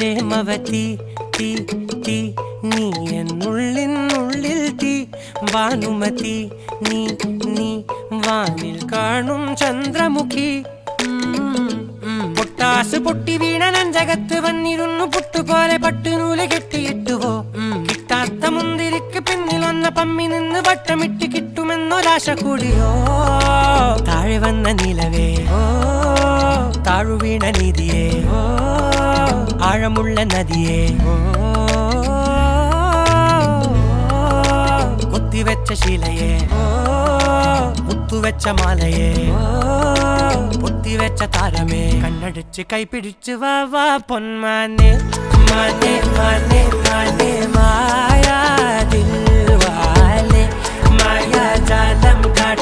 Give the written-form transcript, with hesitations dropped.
പ്രേമവതി തീ തീ നീ എന്നുള്ളിൽ തീ ഭാനുമതി നീ നീ വാനിൽ കാണും ചന്ദ്രമുഖി പൊട്ടാസ് പൊട്ടി വീണ നെഞ്ചകത്ത് വന്നിരുന്നു പുട്ടുപോലെ പട്ടുനൂല് കെട്ടിയിട്ടുവോ കിട്ടാത്ത മുന്തിരിക്ക് പിന്നിൽ വന്ന പമ്മി നിന്ന് വട്ടമിട്ട് കിട്ടുമെന്നൊരാശ കൂടിയോ താഴെ വന്ന നിലവേ താഴു വീണ നിധിയേ ആഴമുള്ള നദിയേ കൊത്തിവെച്ച ശിലയേ മുത്തുവെച്ച മാലയേ പൊത്തിവെച്ച താരമേ കണ്ണടിച്ച് കൈപിടിച്ച് വാ വാ പൊന്മാനെ മാനെ മാനെ മാനെ മായാ ദിൽവാലെ മായാ ജാലം കാട്ടി